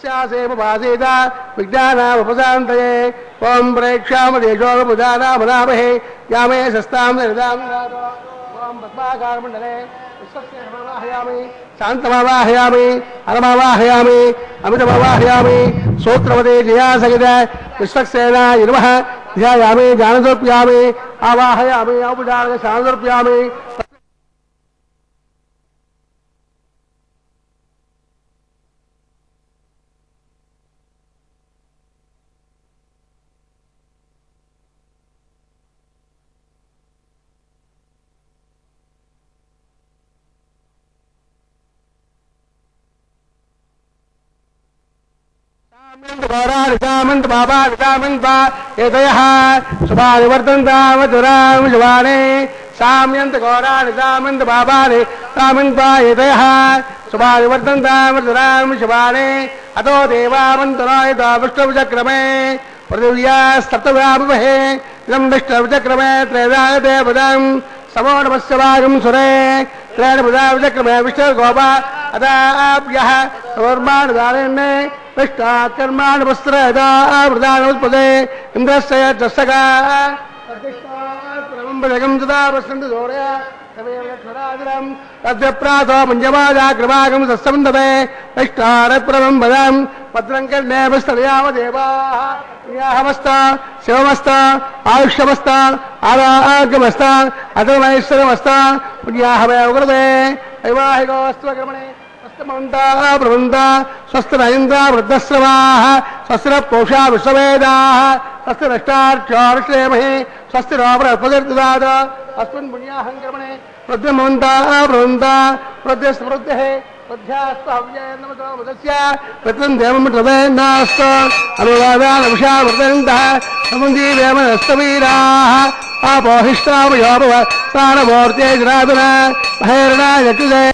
तस्यासेमुपासीत विज्ञानामुपशान्तये ओं प्रेक्षामदेशोपदानामनामहे यामे शस्तां निर्दामिनातो ओं पद्माकारमण्डले विश्वस्य नमवाहयामि शान्तमावाहयामि अरमावाहयामि अमितमावाहयामि सूत्रवते जयासहित विश्वक्सेना नमः ध्यायामि ज्ञानदर्पयामि आवाहयामि औपचारिक शानदर्पयामि निजामंत बाबा निजामंत एतयः शुभानिवर्तन्तामधुरां शुभाने साम्यंत गौरा निजामंत बाबा निजामंत एतयः शुभानिवर्तन्तामधुरां शुभाने अतो देवामन्तरायत विष्णुचक्रमे पृथिव्यास्तप्तव्यामहे इदं विष्णुचक्रमे त्रैदायते पदं समो नमस्य वागं सुरे त्रैण पदा विचक्रमे विष्णुर्गोपा अदाभ्यः सवर्माणदारेण्ये विष्टाकर्माण वस्त्रदावृदानोत्पदे इंद्रस्य जसका प्रतिष्ठात्रमं तदा वसन्तदोरया तमेवराजरं तद्यप्रातो पञ्चमाजाग्रवागं सत्सवन्दते विष्टारप्रमं वदं भद्रं कर्णे वस्तयाम देवाः याहमस्त शिवमस्त आयुष्यमस्त आरोग्यमस्त अतमैश्वरमस्त पुण्याहवे उग्रदे वैवाहिकोऽस्त्वकर्मणे प्रबंधा स्वस्थ इंद्र वृद्धस्रवाः स्वस्थ पोषा विश्ववेदाः स्वस्थ नष्टार्चोर्श्लेमहे स्वस्थ रोपदर्दाद अस्मिन् पुण्याहंकर्मणे वृद्धमन्ता प्रबंधा वृद्धस्मृद्धः वृद्ध्यास्त्वव्ययनमतोमदस्य वृद्धं देवमृतवेन्नास्त अनुवादानविषा वृद्धन्तः समुदीवेमनस्तवीराः आपोहिष्टावयोभव स्थानमूर्ते जनार्दन महेरणा यक्षुदे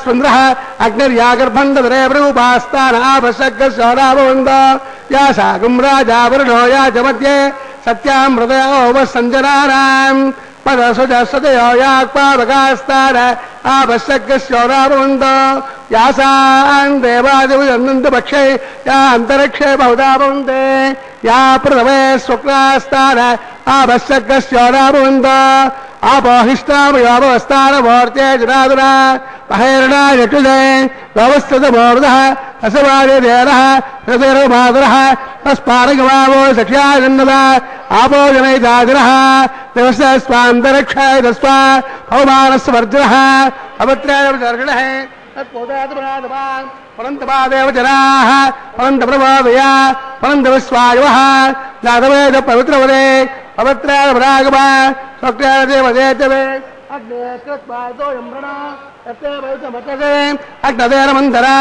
स्पंद्रः अग्निर्यागर्भंदरे प्रभुपास्तानाभशग्रशोरावन्द या सागुं राजा वरुणो या च मध्ये सत्यां हृदयोपसञ्जनानां पदसुजसदयो याक्पावकास्तान आवश्यकस्योरावन्द यासां देवादिविदन्तपक्षे या अन्तरिक्षे बहुधा भवन्ते या पृथवे शुक्रास्तान आवश्यकस्योरावन्द आपोहिष्टावयोवस्थानमूर्ते जनार्दना महेरणा यक्षुदे व्यवस्थितमूर्धः असवादिदेनः हृदयमादरः तस्मारगमावो सख्याजन्नदा आपो जनैतादिनः दिवसस्वान्तरिक्षायतस्वा पवमानस्वर्जनः अवत्रायवदर्शनः तत्पोदात्मनादवान् परन्तपादेव जनाः परन्तप्रभावया परन्तविश्वायुवः जातवेद पवित्रवदे पवित्रागमा स्वक्रियादेवदेतवे अग्नेकृत्वायतोयम्रणा यत्तेवैतमतसे अग्नदेरमन्तरा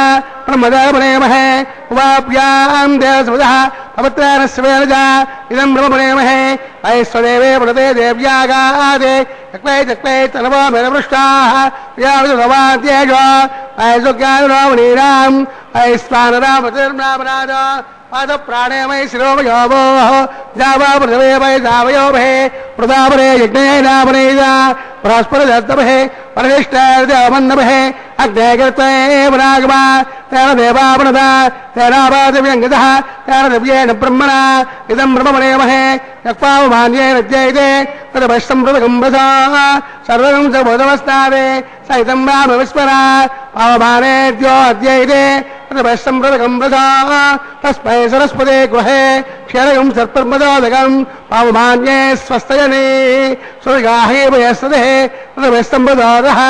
ब्रह्मदेवनेमहे उवाप्यां देवसमुदः पवित्रेण स्वेरजा इदं ब्रह्मणेमहे ऐश्वदेवे वृते देव्यागादे चक्वे चक्वे तनवो मेरपृष्टाः व्याविदवाद्येजो ऐसुज्ञानरावणीराम् ऐस्वानरामतिर्नामनाद पाद प्राणे मयि शिरोमयोभो जावा पृथ्वे वै जावयोभे वृदापरे यज्ञेनापनेजा बृहस्पतिदत्तभे परिष्टैर्देवमन्नभे अग्ने कृत्वे वरागमा तेन देवापनदा तेनापादिव्यङ्गतः तेन दिव्येन ब्रह्मणा इदं ब्रह्मणेमहे यक्पावमान्येन जयते तदभष्टं मृतगम्भसा सर्वं च बोधमस्तादे स इदं राम विस्मरा पावमानेद्यो अद्यैते तदभष्टं मृतगम्भसा तस्मै सरस्वते गृहे क्षरगं सर्पमदोदकं पावमान्ये स्वस्तयने स्वर्गाहे वयस्तदे तदभष्टं मदोदः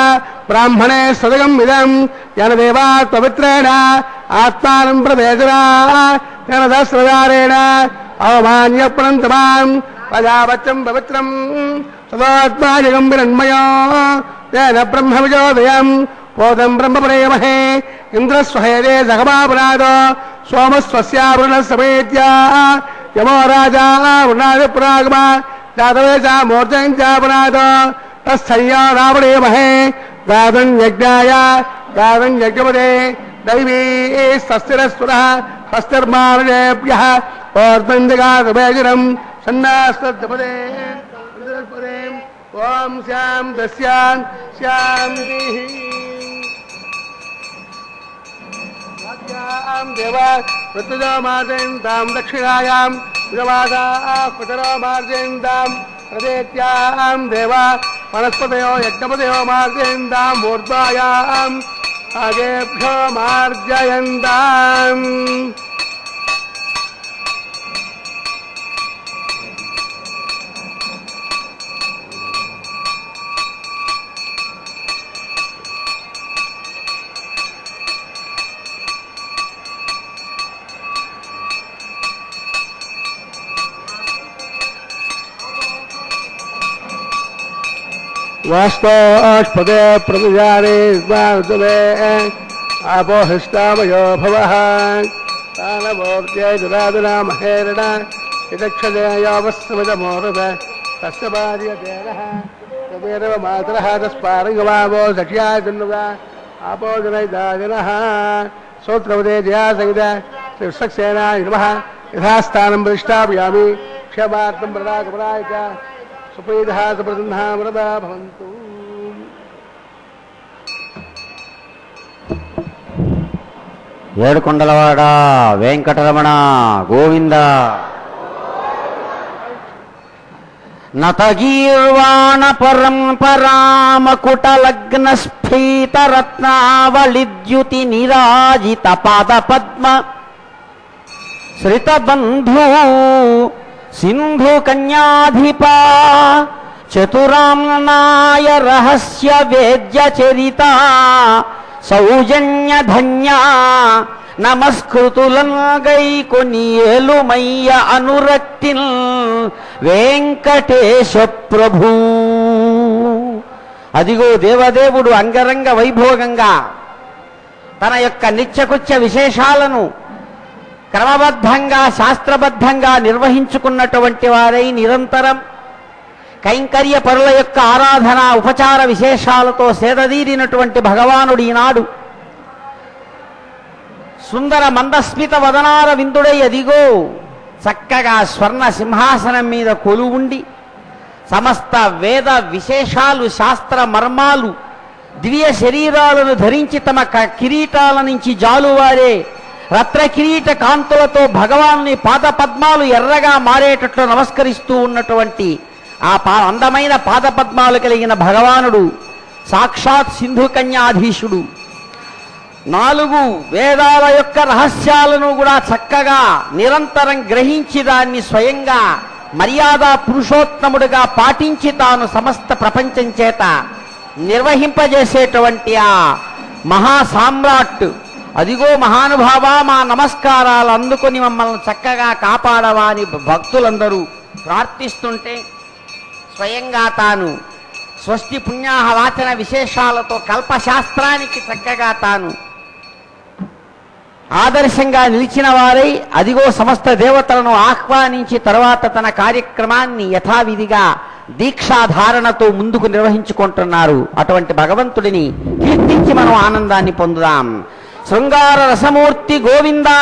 ब्राह्मणे स्वदगम् इदं जनदेवात् पवित्रेण आत्मानं प्रवेदना तेन दस्रदारेण अवमान्यपुरन्तमां प्रजावच्चं पवित्रं तदात्माजगम्बिरन्मयो तेन ब्रह्मविजोदयं पोतं ब्रह्मपरेमहे इन्द्रस्वहेदे सखमापुराद सोमस्वस्यावृणसमेत्या यमो राजा वृणादिपुरागमा जातवेशा मूर्तिं चापुराद तस्थय्या रावणेमहे गादं यज्ञाय गादं यज्ञपदे दैवी स्वस्तिरस्वरः स्वस्तिर्मार्गेभ्यः ओर्ध्वन्दिगातवेजिरम् सन्नास्तपदे ओम श्याम दस्यां श्यान्तिः देवा ऋतुजो मार्जयन्तां दक्षिणायां विजवासाः पितरो मार्जयन्तां प्रदेत्यां देवा वनस्पतयो यज्ञपतयो मार्जयन्ताम् ऊर्ध्वायाम् आगेभ्यो मार्जयन्ताम् वास्तोष्पदे प्रतिजारे स्वार्जुले आपोहिष्टामयो भवः तानवोर्त्यै दुरादुरा महेरण इदक्षदे यावस्समिदमोरद तस्य पार्यते नः तमेरव मातरः तस्पारङ्गवावो सख्या जन्नुगा आपो जनैदाजनः सूत्रवदे जयासहित श्रीसक्सेनाय नमः यथास्थानं प्रतिष्ठापयामि क्षमार्थं प्रदाकपराय च सुप्रीतः सुप्रसन्नः वरदा भवन्तु। ఏడుకొండలవాడ వెంకటరమణ గోవింద నతగీర్వాణ పరంపరామకుటలగ్న స్ఫీతరత్నావళిద్యుతి నిరాజిత పాద పద్మ శ్రితబంధూ సింధు కన్యాధిపా చతురామ్నాయ రహస్య వేద్య చరిత సౌజన్య ధన్య నమస్కృతులంగై కొనియేలుమయ్య అనురక్తిన్ వెంకటేశ ప్రభు. అదిగో దేవదేవుడు అంగరంగ వైభోగంగా తన యొక్క నిత్యకృత్య విశేషాలను క్రమబద్ధంగా శాస్త్రబద్ధంగా నిర్వహించుకున్నటువంటి వారై నిరంతరం కైంకర్య పరుల యొక్క ఆరాధన ఉపచార విశేషాలతో సేదదీరినటువంటి భగవానుడు ఈనాడు సుందర మందస్మిత వదనార విందుడై అదిగో చక్కగా స్వర్ణ సింహాసనం మీద కొలువుండి సమస్త వేద విశేషాలు శాస్త్ర మర్మాలు దివ్య శరీరాలను ధరించి తమ కిరీటాల నుంచి జాలువారే రత్న కిరీట కాంతులతో భగవానుని పాద పద్మాలు ఎర్రగా మారేటట్లు నమస్కరిస్తూ ఉన్నటువంటి ఆ అందమైన పాద పద్మాలు కలిగిన భగవానుడు సాక్షాత్ సింధు కన్యాధీశుడు. 4 వేదాల యొక్క రహస్యాలను కూడా చక్కగా నిరంతరం గ్రహించి దాన్ని స్వయంగా మర్యాద పురుషోత్తముడుగా పాటించి తాను సమస్త ప్రపంచం చేత నిర్వహింపజేసేటువంటి ఆ మహాసామ్రాట్ అదిగో మహానుభావ మా నమస్కారాలు అందుకొని మమ్మల్ని చక్కగా కాపాడవా అని భక్తులందరూ ప్రార్థిస్తుంటే స్వయంగా తాను స్వస్తి పుణ్యాహ వాచన విశేషాలతో కల్పశాస్త్రానికి చక్కగా తాను ఆదర్శంగా నిలిచిన వారై అదిగో సమస్త దేవతలను ఆహ్వానించి తర్వాత తన కార్యక్రమాన్ని యథావిధిగా దీక్షాధారణతో ముందుకు నిర్వహించుకుంటున్నారు. అటువంటి భగవంతుడిని కీర్తించి మనం ఆనందాన్ని పొందుదాం. శృంగార రసమూర్తి గోవిందా.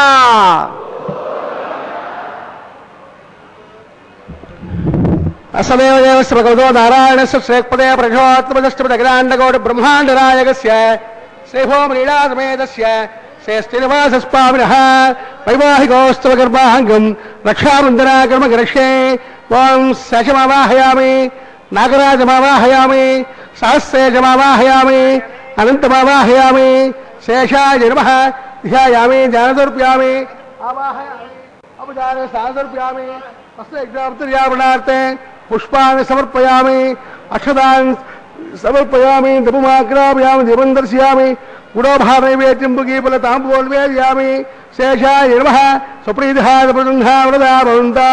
అసమేవ దేవస్య భగవతో నారాయణస్య శ్రేక్పదే ప్రజోత్మజష్టపదగ్రాండగౌడ బ్రహ్మాండనాయకస్య శ్రీభోమలీలాసమేతస్య శ్రేష్ఠినివాసస్వామినః వైవాహికోస్తవ గర్భాంగం రక్షాబంధనాకర్మగరక్షే. ఓం శశమావాహయామి, నాగరాజమావాహయామి, సహస్రేజమావాహయామి, అనంతమావాహయామి, శేషాయ నమః ధ్యాయామి, ధ్యానదర్ప్యామి, ఆవాహయామి, ఉపచారే సాదర్ప్యామి, వస్త్రయజ్ఞాపతుర్యాపణార్థే పుష్పాన్ని సమర్పయామి, అక్షతాన్ని సమర్పయామి, దపుమాగ్రాపయామి, దీపం దర్శయామి, గుడోభానైవేద్యం బుగీఫల తాంబూల్వేదయామి. శేషాయ నమః సుప్రీతః ప్రబృందా వరదా భవంతా.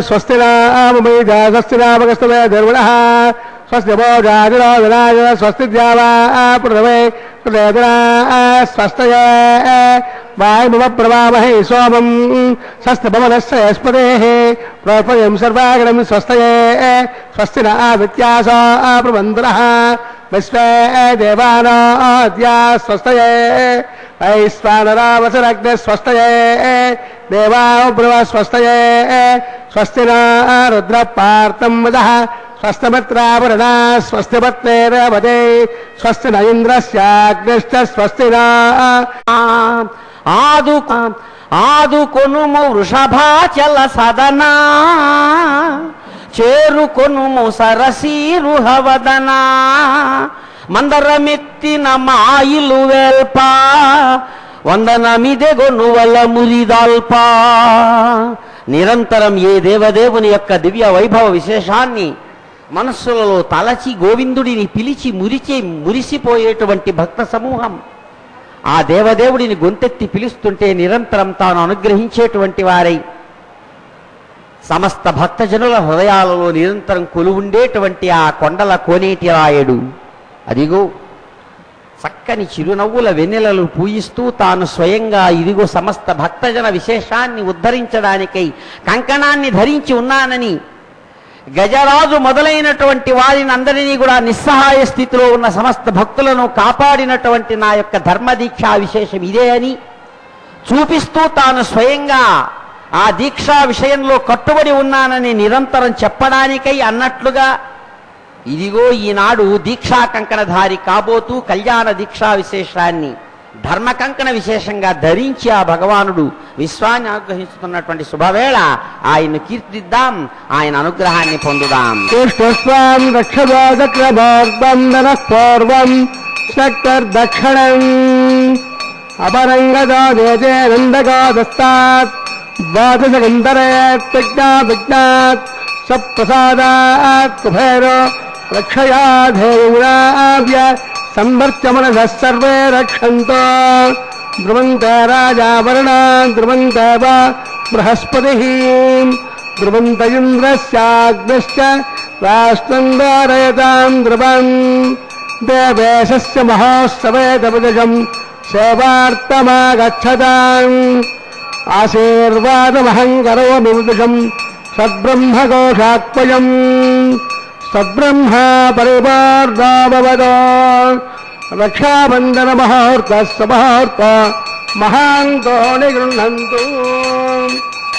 స్వస్తి నామమేజా స్వస్తి నామకస్తమే ధర్మణః స్వస్తి భోజాదిరాజనాయ స్వస్తి ద్యావా పృథవే స్వస్తయే వాయుమవ ప్రవామహే సోమం స్వస్తి భవనస్య యస్పదేః ప్రోపయం సర్వాగణం స్వస్తయే స్వస్తి న ఆదిత్యాసో ప్రబంధనః విశ్వే దేవానాద్యా స్వస్తయే వైశ్వానరావసరగ్నే స్వస్తయే దేవాబ్రవ స్వస్తయే స్వస్తి నా రుద్ర పార్థం వదః స్వస్తమిత్రావరుణా స్వస్తి పత్నేరవదే స్వస్తి న ఇంద్రస్యాగ్నిశ్చ స్వస్తి నా ఆదుకొనుము వృషభాచల సదనా చేరుకొనుము సరసీరుహవదనా మందరమెత్తిన మాయిలు వేల్ప వందనమిదెగొనువల మురిదాల్ప. నిరంతరం ఏ దేవదేవుని యొక్క దివ్య వైభవ విశేషాన్ని మనస్సులలో తలచి గోవిందుడిని పిలిచి మురిసిపోయేటువంటి భక్త సమూహం ఆ దేవదేవుడిని గొంతెత్తి పిలుస్తుంటే నిరంతరం తాను అనుగ్రహించేటువంటి వారై సమస్త భక్తజనుల హృదయాలలో నిరంతరం కొలువుండేటువంటి ఆ కొండల కోనేటి రాయుడు అదిగో చక్కని చిరునవ్వుల వెన్నెలలు పూయిస్తూ తాను స్వయంగా ఇదిగో సమస్త భక్తజన విశేషాన్ని ఉద్ధరించడానికై కంకణాన్ని ధరించి ఉన్నానని గజరాజు మొదలైనటువంటి వారిని అందరినీ కూడా నిస్సహాయ స్థితిలో ఉన్న సమస్త భక్తులను కాపాడినటువంటి నా యొక్క ధర్మదీక్షా విశేషం ఇదే అని చూపిస్తూ తాను స్వయంగా ఆ దీక్షా విషయంలో కట్టుబడి ఉన్నానని నిరంతరం చెప్పడానికై అన్నట్లుగా ఇదిగో ఈనాడు దీక్షా కంకణధారి కాబోతూ కళ్యాణ దీక్షా విశేషాన్ని ధర్మ కంకణ విశేషంగా ధరించి ఆ భగవానుడు విశ్వాన్ని అనుగ్రహిస్తున్నటువంటి శుభవేళ ఆయన్ను కీర్తిద్దాం, ఆయన అనుగ్రహాన్ని పొందుదాం. కృష్ణస్వాం రక్షభోజక్రమోర్బంధనఃపూర్వం శక్తర్దక్షిణం అపరంగదో దేజేనందగోదస్తాత్ ద్వాదశగంధరేత్ విజ్ఞాత్ సప్రసాదాత్ కుబేరో రక్షయాధేయునావ్య సంవర్చమనః సర్వే రక్షంతో ధ్రువంతే రాజావరుణా ధ్రువంతే బృహస్పతిః ధ్రువంత ఇంద్రస్యాగ్నిశ్చ రాష్ట్రం ధారయతాం ధ్రువం దేవేశస్య మహోత్సవే తపజం సేవార్థమాగచ్చతాం ఆశీర్వాదమహం కరోమి విదుషం సద్బ్రహ్మఘోషాత్మయం సద్బ్రహ్మ పరివార్దాభవదో రక్షాబంధన మహోర్త సమహోర్త మహాంతో నిగృహంతు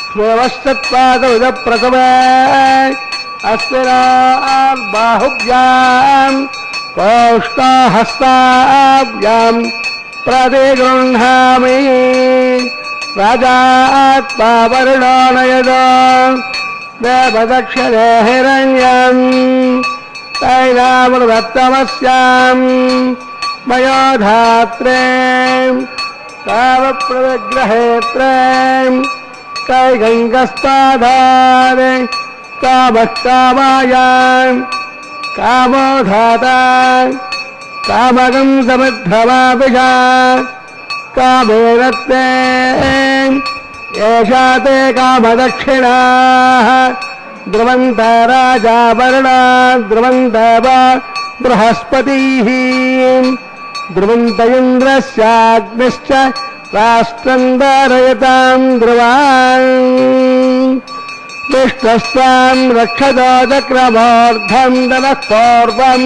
స్వేవశ్చత్వాదవిద ప్రసవే అస్మిరార్బాహుభ్యాం కౌష్టాహస్తాభ్యాం ప్రతిగృహామి రాజాత్మా వరుణోనయదో దేవదక్షిణే హిరణ్యం తైలామృతమస్యాం మయోధాత్రే కామప్రవిగ్రహేత్రే కైగంగస్తాధారే కామకామాయాం కామోధాతా కామగం సమిద్ధమాభిషా కామేరత్తే ఏషా తే కామదక్షిణా ధ్రువంత రాజావరుణా ధ్రువంత బృహస్పతిః ధ్రువంత ఇంద్రస్యాగ్నిశ్చ రాష్ట్రం ధారయతాం ధ్రువాన్ విష్ణుస్వాం రక్షదో చక్రమోర్ధం దనః పూర్వం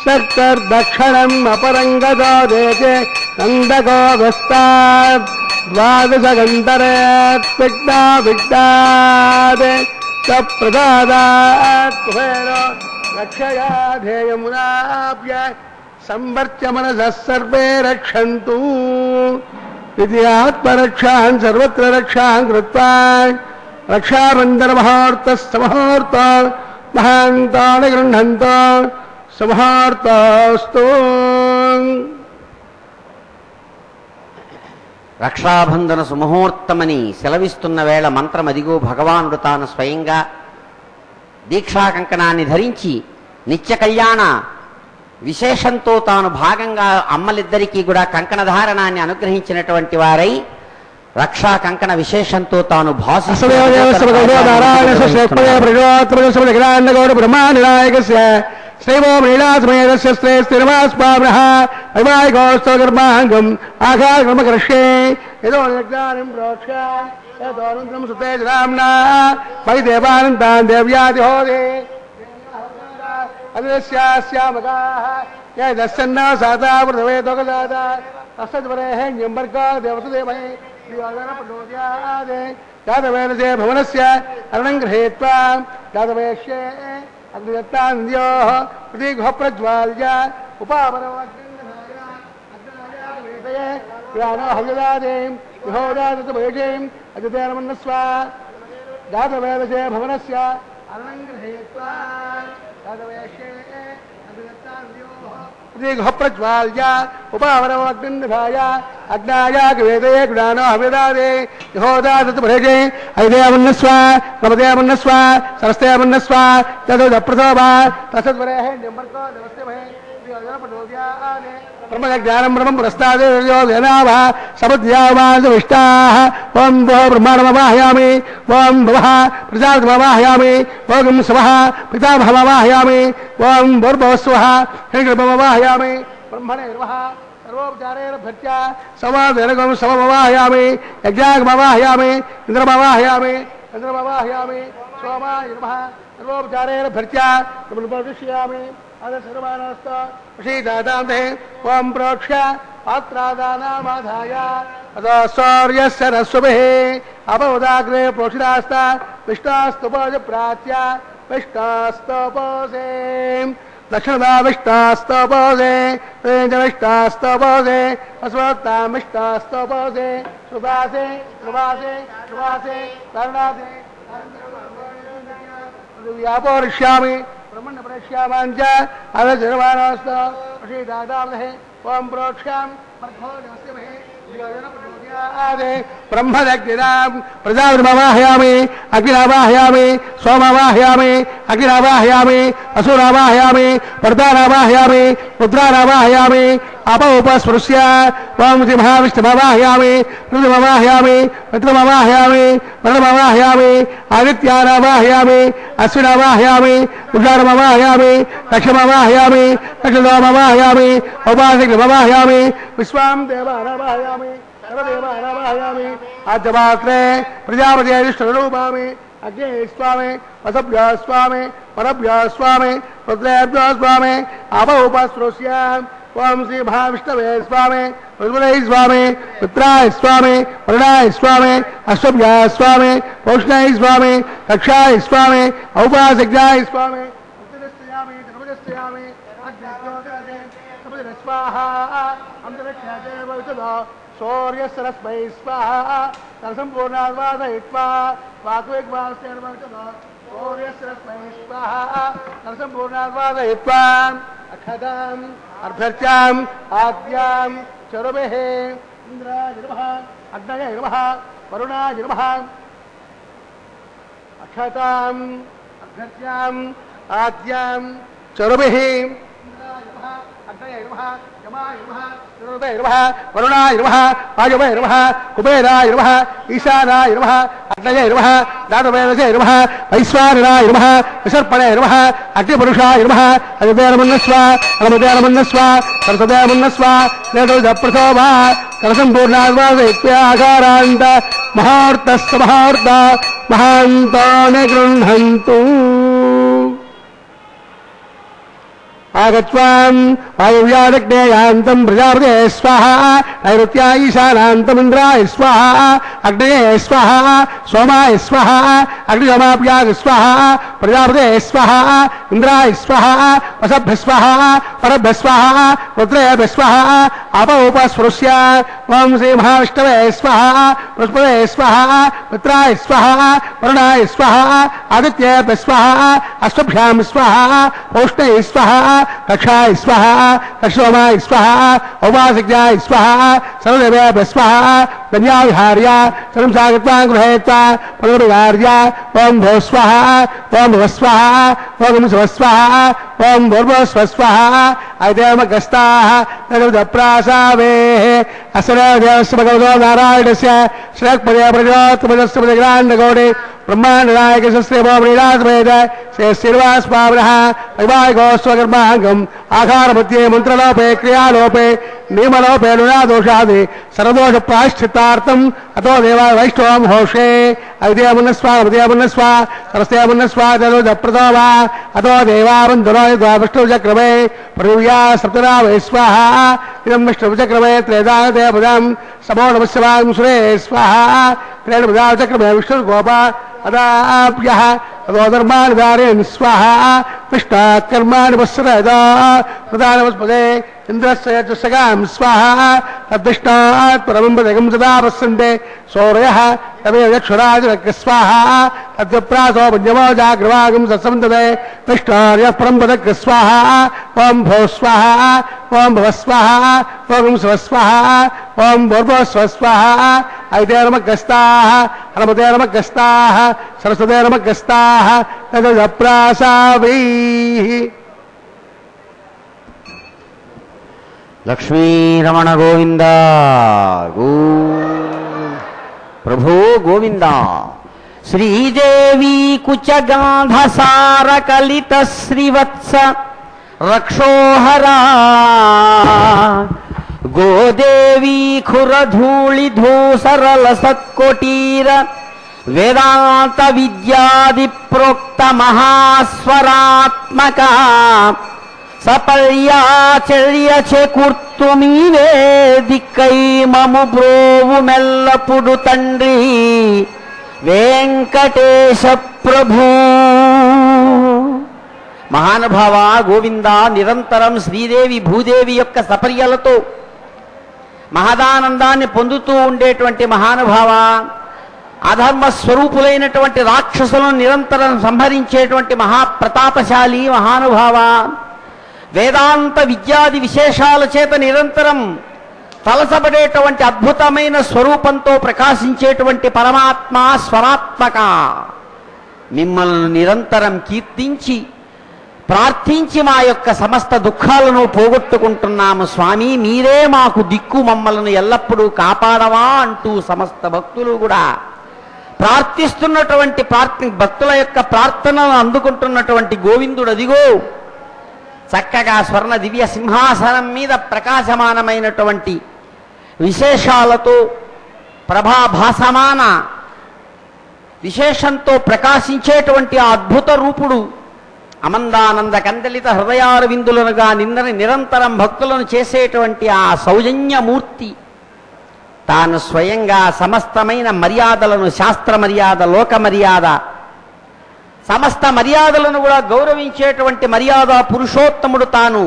శక్తర్దక్షిణం అపరంగదో దేశే నందగోదస్తాత్ ద్వాదశగంధరేత్ విజ్ఞాత్ సప్రసాదాత్ కుబేరో రక్షయాధేయమునాభ్య సంవర్చ్య మనసః సర్వే రక్షంతు ఇది ఆత్మరక్షాన్ సర్వత్ర రక్షాన్ కృత్వా రక్షాబంధన మహోర్త సమహోర్త మహాంతాని గృహంత సమహార్తస్తు. రక్షాబంధన సుముహూర్తమని సెలవిస్తున్న వేళ మంత్రం అదిగో భగవానుడు తాను స్వయంగా దీక్షా కంకణాన్ని ధరించి నిత్య కళ్యాణ విశేషంతో తాను భాగంగా అమ్మలిద్దరికీ కూడా కంకణ ధారణాన్ని అనుగ్రహించినటువంటి వారై రక్షా కంకణ విశేషంతో తాను శ్రీవో లీలాసమేతస్య శ్రేష్ఠిర్వాస్వామినః వైవాహికోస్తోగర్మాంగం ఆఘాగమకరిష్యే యదో యజ్ఞానం ప్రోక్ష్య యదోనందం సుతేజరామ్నా వై దేవానందాన్ దేవ్యాదిహోదే అదృశ్యాస్యామగాః ఏ దస్సన్న సాదా వృతవేదోగదాద తస్సద్వరేః న్యంబర్గా దేవతదేమహే శ్రీవాదన ప్రచోదయాదే జాతవేదసే భవనస్య అరణం గృహీత్వా జాతవేష్యే అగ్నిదత్తాంద్యోః ప్రతిగుహ ప్రజ్వాల్య ఉపావరవగ్నినాయ అగ్నాయ ప్రాణో హవ్యదాదే విహోదాదతభేషేం అజతేనమన్నస్వ జాతవేదసే భవనస్య అరణం గృహీత్వా జాతవేష్యే అగ్నిదత్తాంద్యోః ప్రజ్వాల్య ఉపావరవగ్నినాయ అగ్నాయ వేదే గుణానో హవ్యదాదే యహోదాదతభేషే ఐదేమన్నస్వ నవదేమన్నస్వ సరస్తేమన్నస్వ తదోదప్రసోభా తసద్వరేః న్యంబర్గో దేవస్తేమహే శ్రీవాదన బ్రహ్మజ్ఞానం బ్రహ్మం పురస్తాదేనాభ సముద్యామావిష్టాః ఓం భో బ్రహ్మాణమవాహయామి ఓం భవః ప్రజాపతిమవాహయామి ఓం శవః పితామహమవాహయామి ఓం భూర్భువస్వః హిరణ్యగర్భమవాహయామి బ్రహ్మణే నమః సర్వోపచారేణ భక్త్యా సమాదేనగం సమమవాహయామి యజ్ఞాగమవాహయామి ఇంద్రమవాహయామి చంద్రమవాహయామి సోమాయ నమః సర్వోపచారేణ భక్త్యా ప్రతిష్ఠయామి అదర్శనమానస్త శ్రీదాదాంతే ఓం ప్రోక్ష్య పాత్రాదానామాధాయ అదో సౌర్యస్య రస్వభిః అపవదాగ్రే ప్రోక్షితాస్త విష్టాస్తోపజ ప్రాచ్య విష్టాస్తోపసే దక్షిణదా విష్టాస్తోపసే విష్టాస్తోపసే అస్వత్తామిష్టాస్తోపసే సుభాసే సుభాసే సుభాసే కరుణాసే వ్యాపరిష్యామి బ్రహ్మణ ప్రశ్యామాంచ అదర్శనమానస్త శ్రీదాదాంతే ఓం ప్రోక్ష్యాం మర్భో నమస్తే బ్రహ్మదగ్నినాం ప్రజాపతిమవాహయామి అగ్నిరావాహయామి సోమవాహయామి అగ్నిరావాహయామి అసురావాహయామి వర్ధారావాహయామి రుద్రారావాహయామి అపౌపస్పృశ్య ఓం శ్రీ మహావిష్ణుమవాహయామి రుద్రమవాహయామి మిత్రమవాహయామి వరుణమవాహయామి ఆదిత్యారావాహయామి అశ్వినావాహయామి ఉషారమవాహయామి దక్షమవాహయామి దక్షిణోమవాహయామి ఉపాసగ్నిమవాహయామి విశ్వాం దేవారావాహయామి సర్వదేవారావాహయామి ఆద్యమాత్రే ప్రజాపతి అధిష్ఠరూపామి అగ్నే స్వామి వసభ్యో స్వామి పరభ్యో స్వామి రుద్రేభ్యో స్వామి అపౌపస్పృశ్య ఓం శ్రీ మహావిష్ణవే స్వామి రుద్రై స్వామి మిత్రాయ స్వామి వరుణాయ స్వామి అశ్వభ్యాయ స్వామి పౌష్ణాయ స్వామి కక్షాయ స్వామి ఔపాసజ్ఞాయ స్వామి సూర్యస్రస్మై స్వాహ సంపూర్ణాద్వాదయిత్వా వాగ్వేగ్వాస్తేర్భవితదో సూర్యస్రస్మై స్వాహ సంపూర్ణాద్వాదయిత్వా అఖదాం అర్భ్యర్చాం ఆద్యాం చరుభిః ఇంద్రాయ నమః అగ్నయ నమః వరుణాయ నమః అఖతాం అర్భ్యర్చాం ఆద్యాం చరుభిః ఇంద్రాయ నమః అగ్నయ నమః యమాయ నమః చరుభే నమః వరుణాయ నమః వాయువే నమః కుబేరాయ నమః ఈశానాయ నమః అగ్నయ నమః దాతవేదసే నమః వైశ్వానరాయ నమః విసర్పణే నమః అగ్నిపురుషాయ నమః అజదేనమన్నస్వ అలమదేనమన్నస్వ సరసదేనమన్నస్వ నేతోజప్రసోభా కలసంపూర్ణాద్వాదయిత్యాకారాంత మహార్తస్య మహార్త మహాంతో నిగృహంతు ఆగత్వాం వాయువ్యాదగ్నేయాంతం ప్రజాపతే స్వాహ నైరుత్యా ఈశానాంతమింద్రాయ స్వాహ అగ్నయే స్వాహ సోమాయ స్వాహ అగ్నిసమాప్యాగ స్వాహ ప్రజాపతే స్వాహ ఇంద్రాయ స్వాహ వసభ్య స్వాహ పరభ్య స్వాహ రుద్రేభ్య స్వాహ అపౌపస్పృశ్య ఓం శ్రీ మహావిష్ణవే స్వాహ బృహస్పతే స్వాహ మిత్రాయ స్వాహ వరుణాయ స్వాహ ఆదిత్యేభ్య స్వాహ అశ్వభ్యాం స్వాహ పౌష్ణై స్వాహ కక్షాయ స్వాహ కక్షోమాయ స్వాహ ఔపాసజ్ఞాయ స్వాహ సర్వదేవేభ్య స్వాహ ధన్యావిహార్య సర్వం సాగత్వా గృహేత్వా పునర్విహార్య ఓం భో స్వాహ ఓం భువ స్వాహ ఓం శివ స్వాహ ఓం భూర్భువస్వ స్వాహ ఐదేమగస్తాః నగరప్రాసావేః అసరేదేవస్య భగవతో నారాయణస్య శ్రేక్పదే ప్రజోత్తమజస్య ప్రజగ్రాండగౌడే బ్రహ్మాండనాయక సస్రేభో ప్రీడాత్మేత శ్రీనివాస్వామినః వైవాహికోస్వగర్భాంగం ఆహారమధ్యే మంత్రలోపే క్రియాలోపే నియమలోపే లుణాదోషాది సర్వదోష ప్రాయశ్చిత్తార్థం అతో దేవాయ వైష్ణవం హోషే అవిదేమున్నస్వా ఉదయమున్నస్వ సరస్యమున్నస్వ ప్రదో వా అతో దేవాబంధునో విష్ణుచక్రమే పృవ్యా సప్తరా వై స్వాహ ఇదం విష్ణుచక్రమే త్రేదాదేవదం సమో నమస్వాం సురే స్వాహ త్రేణుచక్రమే విష్ణుర్గోప అదాభ్య అదో ధర్మానిదారేన్ స్వాహ విష్ణాకర్మాణి వస్రదా ప్రధానవస్పదే ఇంద్రస్యగాం స్వాహ తద్విష్ణాత్ పరమంబదగం సదా వస్సంతే సౌరయ తమేక్షురాజ స్వాహ తద్ప్రాసో పంచమో జాగ్రవాగం సత్సంతదే విష్ణార్య పరంపదక్ స్వాహ ఓం భో స్వాహ ఓం భవ స్వాహ ఓం స్వ స్వాహ ఓం భూర్భో స్వ స్వాహ ఐతే నమగస్తాః హనుమతే నమగస్తాః సరస్వతే నమగస్తాః తదప్రాసావైః. లక్ష్మీరమణ గోవింద గో ప్రభో గోవింద. శ్రీదేవి కుచగాంధసార కలిత శ్రీవత్స రక్షోహరా గోదేవి ఖురధూళి ధూసరల సత్కోటీర వేదాంత విద్యాది ప్రోక్త మహాస్వరాత్మక సపర్యాచర్య చేకూర్తుమీవే దిక్కై మము బ్రోవు మెల్లపుడు తండ్రి వెంకటేశ ప్రభు. మహానుభావ గోవింద, నిరంతరం శ్రీదేవి భూదేవి యొక్క సపర్యలతో మహదానందాన్ని పొందుతూ ఉండేటువంటి మహానుభావ, అధర్మ స్వరూపులైనటువంటి రాక్షసులను నిరంతరం సంహరించేటువంటి మహాప్రతాపశాలి మహానుభావ, వేదాంత విద్యాది విశేషాల చేత నిరంతరం తలసబడేటువంటి అద్భుతమైన స్వరూపంతో ప్రకాశించేటువంటి పరమాత్మ స్వరాత్మక, మిమ్మల్ని నిరంతరం కీర్తించి ప్రార్థించి మా యొక్క సమస్త దుఃఖాలను పోగొట్టుకుంటున్నాము స్వామి, మీరే మాకు దిక్కు, మమ్మల్ని ఎల్లప్పుడూ కాపాడవా అంటూ సమస్త భక్తులు కూడా ప్రార్థిస్తున్నటువంటి భక్తుల యొక్క ప్రార్థనలను అందుకుంటున్నటువంటి గోవిందుడు అదిగో చక్కగా స్వర్ణ దివ్య సింహాసనం మీద ప్రకాశమానమైనటువంటి విశేషాలతో ప్రభాభాసమాన విశేషంతో ప్రకాశించేటువంటి ఆ అద్భుత రూపుడు, అమందానంద కందలిత హృదయాల విందులనుగా నిరంతరం భక్తులను చేసేటువంటి ఆ సౌజన్యమూర్తి, తాను స్వయంగా సమస్తమైన మర్యాదలను, శాస్త్ర మర్యాద, లోక మర్యాద, సమస్త మర్యాదలను కూడా గౌరవించేటువంటి మర్యాద పురుషోత్తముడు తాను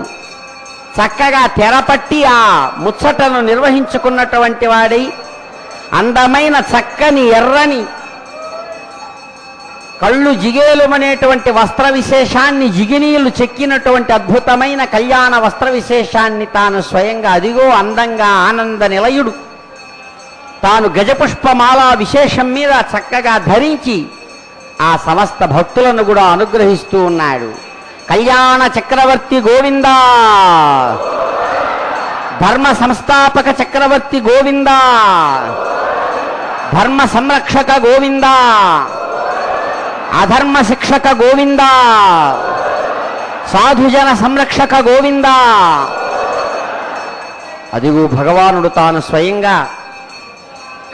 చక్కగా తెరపట్టి ఆ ముచ్చటను నిర్వహించుకున్నటువంటి వాడై అందమైన చక్కని ఎర్రని కళ్ళు జిగేలుమనేటువంటి వస్త్ర విశేషాన్ని, జిగినీలు చెక్కినటువంటి అద్భుతమైన కళ్యాణ వస్త్ర విశేషాన్ని తాను స్వయంగా అదిగో అందంగా ఆనంద నిలయుడు తాను గజపుష్పమాల విశేషం మీద చక్కగా ధరించి ఆ సమస్త భక్తులను కూడా అనుగ్రహిస్తూ ఉన్నాడు. కళ్యాణ చక్రవర్తి గోవింద, ధర్మ సంస్థాపక చక్రవర్తి గోవింద, ధర్మ సంరక్షక గోవింద, అధర్మ శిక్షక గోవింద, సాధుజన సంరక్షక గోవింద. అదిగో భగవానుడు తాను స్వయంగా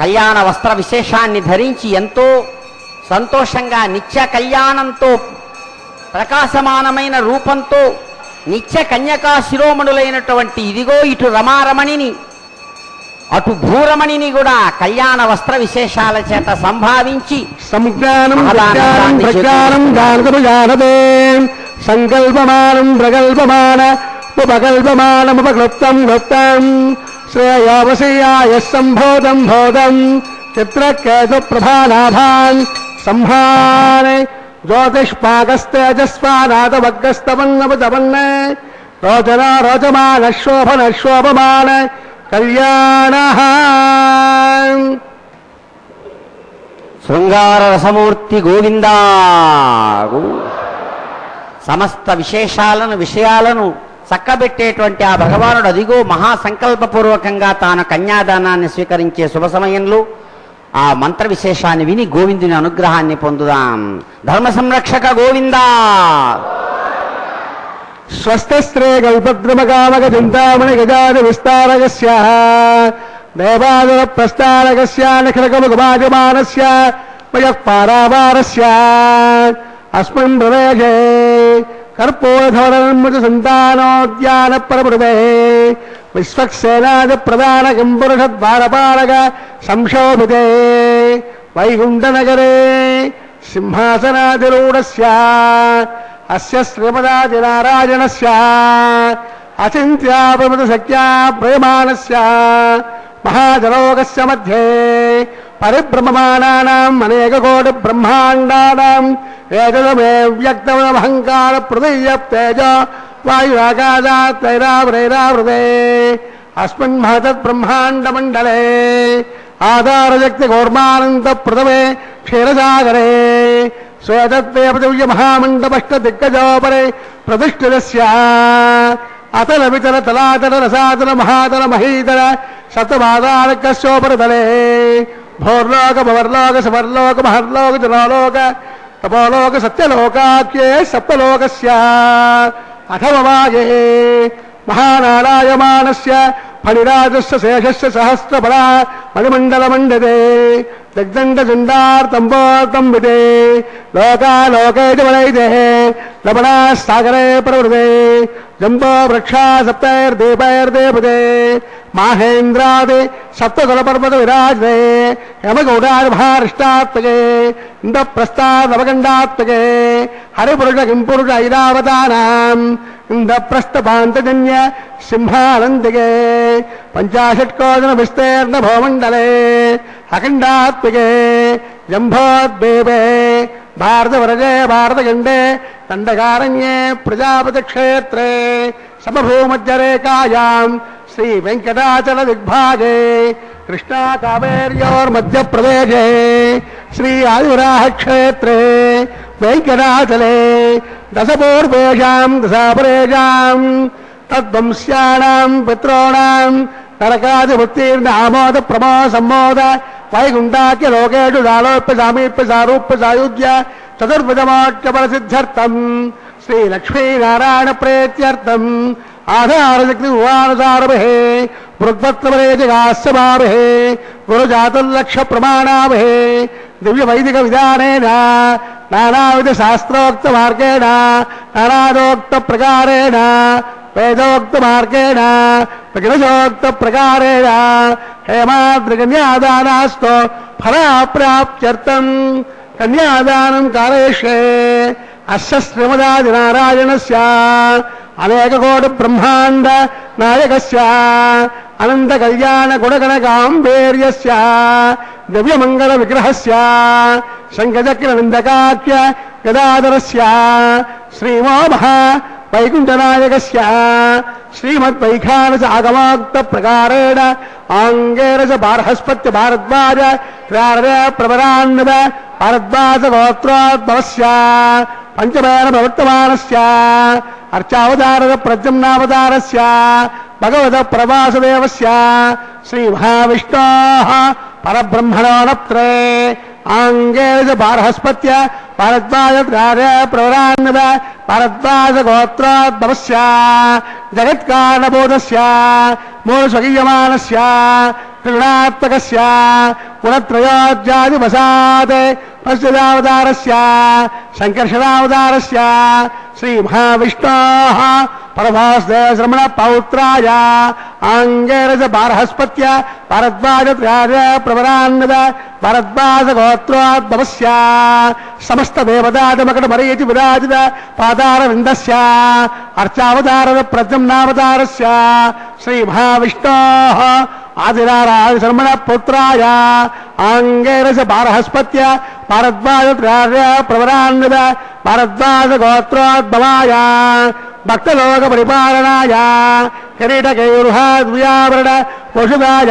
కళ్యాణ వస్త్ర విశేషాన్ని ధరించి ఎంతో సంతోషంగా నిత్య కళ్యాణంతో ప్రకాశమానమైన రూపంతో నిత్య కన్యకా శిరోమణులైనటువంటి ఇదిగో ఇటు రమారమణిని అటు భూరమణిని కూడా కళ్యాణ వస్త్ర విశేషాల చేత సంభావించి సంజ్ఞానం ప్రజ్ఞానం జానతే సంకల్పమానం ప్రకల్పమాన ఉపకల్పమానముపక్లుప్తం క్లుప్తం శ్రేయోవశయ్యాయ సంభోదం భోదం చిత్రకేతు ప్రభానాభాన్ సంహానే జ్యోతిష్పాకస్తేజస్వానాథవగ్గస్తవన్నవతవన్న రోచన రోచమాన శోభన శోభమాన కళ్యాణ. శృంగార రసమూర్తి గోవిందా. సమస్త విషయాలను చక్కబెట్టేటువంటి ఆ భగవానుడు అదిగో మహాసంకల్పపూర్వకంగా తాను కన్యాదానాన్ని స్వీకరించే శుభ సమయంలో ఆ మంత్ర విశేషాన్ని విని గోవిందుని అనుగ్రహాన్ని పొందుదాం. ధర్మ సంరక్షక గోవిందా. స్వస్థస్త్రే కల్పద్రుమకామక చింతామణి గజాద విస్తారకస్య దేవాదుర ప్రస్తారకస్య నఖరకముఖమాజమానస్య वयः पारावारस्य अस्मिन् प्रदेशे कर्पूरधवलन्मृतसन्तानोद्यानप्रभृते विश्वक्सेनादिप्रधानकिंपुरुषद्वारपालक संशोभिते वैकुण्ठनगरे सिंहासनाधिरूढस्य अस्य श्रीमदादिनारायणस्य अचिन्त्याप्रमृतशक्त्या प्रयमाणस्य महाजनोकस्य मध्ये परिभ्रममानानाम् अनेककोटिब्रह्माण्डानाम् एतदमे व्यक्तमहङ्कारप्रदीयप्तेज वायुराकाशात् तैरावृते अस्मिन् महतद्ब्रह्माण्डमण्डले आधारशक्तिघोर्मानन्दप्रथमे क्षीरसागरे श्वेतत्वेपदिव्यमहामण्डपष्टदिग्गजोपरे प्रतिष्ठितस्य अतल वितल तलातल रसातल महातल महीतल शतपादालकस्योपरितले भोर्लोक भवर्लोक समर्लोक महर्लोक जनोलोक तपोलोक सत्यलोकाख्ये सप्तलोकस्य अथमवागे महानारायमाणस्य फणिराजस्य शेषस्य सहस्रफला मणिमण्डलमण्डते दिग्दण्डचण्डार्तम्बोर्तम्बिते लोकालोके च वलयिते लवणासागरे प्रवृते जम्बो वृक्षा सप्तैर्दीपैर्देवते माहेन्द्रादि सप्तकुलपर्वत विराजते यमगौडार्महारिष्टात्मके इन्द्रप्रस्थानवगण्डात्मके हरिपुरुष किंपुरुष ऐरावतानाम् इन्द्रप्रस्थपान्तजन्य सिंहानन्दिके पञ्चाशत्कोजन विस्तीर्ण भूमण्डले अखण्डात्मके जम्भोद्वीपे भारतवर्जे भारतखण्डे दण्डकारण्ये प्रजापतिक्षेत्रे समभूमध्यरेखायाम् श्रीवेङ्कटाचल दिग्भागे कृष्णा कावेर्योर्मध्यप्रदेशे श्री आदिवराहक्षेत्रे वेङ्कटाचले दशपूर्वेषाम् दशापरेषाम् तद्वंस्याणाम् पितॄणाम् नरकादिवृत्तीर्न आमोद प्रमोद सम्मोद वैकुण्ठाख्य लोकेषु दालोप्य सामीप्य सारूप्य सायुज्य चतुर्भुजमोक्षफलसिद्ध्यर्थम् श्रीलक्ष्मीनारायण प्रेत्यर्थम् आधारशक्ति उवानुसारभे भृग्भक्तवरेजगास्यभावे गुरुजातुर्लक्ष प्रमाणाभे दिव्य वैदिक विधानेन नानाविध शास्त्रोक्त मार्गेण नानादोक्त प्रकारेण वेदोक्त मार्गेण गणेशोक्त प्रकारेण हेमाद्रिकन्यादानास्तो फलाप्राप्त्यर्थम् कन्यादानम् कारयिष्ये अस्य श्रीमदादिनारायणस्य अनेककोटि ब्रह्माण्ड नायकस्य अनंत कल्याण गुणगण गांभीर्यस्य दिव्यमंगल विग्रहस्य शंखचक्र निंदकाख्य गदाधरस्य श्रीमो महा वैकुंठनायकस्य श्रीमद्वैखानस आगमोक्त प्रकारेण आंगेरस बारहस्पत्य भारद्वाज प्रवरान्नद भारद्वाज गोत्रोद्भवस्य पंचमेन प्रवर्तमानस्य अर्चावतारद प्रद्युम्नावतारस्य भगवत प्रवासदेवस्य श्री महाविष्णोः परब्रह्मणो नप्त्रे आंगेज बारहस्पत्य भारद्वाज प्रवरान्नद भारद्वाज गोत्रोद्भवस्य जगत्कारणबोधस्य मूलस्वगीयमानस्य त्रिगुणात्मकस्य गुणत्रयोज्यादिवसात् पश्चिदावतारस्य संकर्षणावतारस्य श्री महाविष्णोः परभासदेव श्रमण पौत्राय आंगेरज बारहस्पत्य भारद्वाज प्रवरान्नद भारद्वाज गोत्रोद्भवस्य समस्त देवतात्मक मरीचि विराजित पादारविन्दस्य अर्चावतारद प्रद्युम्नावतारस्य श्री महाविष्णोः आदिनारायण शर्मण पुत्राय आंगेरस बारहस्पत्य भारद्वाज प्रवरान्नद भारद्वाज गोत्रोद्भवाय भक्तलोक परिपालनाय किरीटकैरुहाद्व्यावरण वसुदाय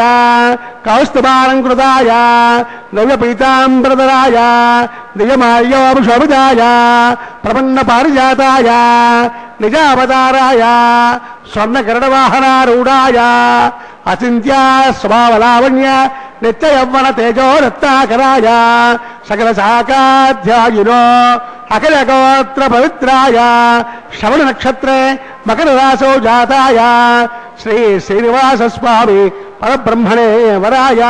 कौस्तुभालंकृताय नव्यपीताम्बरधराय दिव्यमाल्योपशोभिताय प्रपन्न पारिजाताय निजावताराय स्वर्णगरुडवाहनारूढाय अचिन्त्या स्वभावलावण्य నిత్య యవ్వన తేజో రత్నాకరాయ సకల శాఖాధ్యాయునో అఖిల గోత్ర పవిత్రాయ శ్రవణ నక్షత్రే మకర రాసో జాతాయ శ్రీ శ్రీనివాస స్వామి పరబ్రహ్మణే వరాయ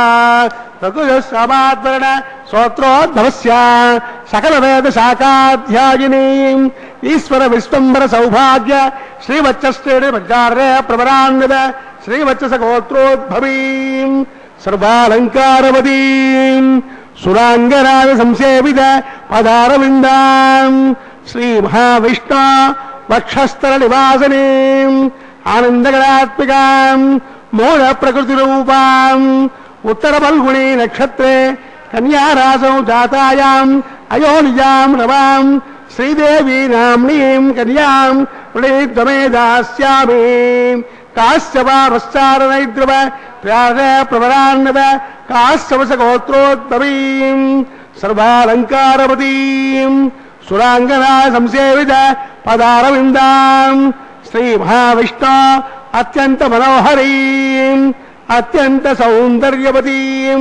రఘుజస్వామాద్వరణ స్తోత్రోద్భవస్య సకల వేద శాఖాధ్యాయిని ఈశ్వర విశ్వంబర సౌభాగ్య శ్రీవచ్చశ్రేణి మధ్యార్య ప్రవరాన్విత శ్రీవచ్చస గోత్రోద్భవీం సర్వాలంకారవతీం సురాంగరాజ సంసేవిత పదారవిందాం శ్రీ మహావిష్ణు వక్షస్థల నివాసనీం ఆనందగణాత్మికాం మూల ప్రకృతి రూపాం ఉత్తర ఫల్గుణీ నక్షత్రే కన్యారాసౌ జాతాయాం అయోనిజాం నవాం శ్రీదేవీ నామ్నీం కన్యాం వృణీత్వమే దాస్యామి కాశ్యపాశ్చారణైద్రవ ప్యార ప్రవరాన్నవ కాశ్యవస గోత్రోద్భవీం సర్వాలంకారవతీం సురాంగనా సంసేవిత పదారవిందాం శ్రీ మహావిష్ణు అత్యంత మనోహరీం అత్యంత సౌందర్యవతీం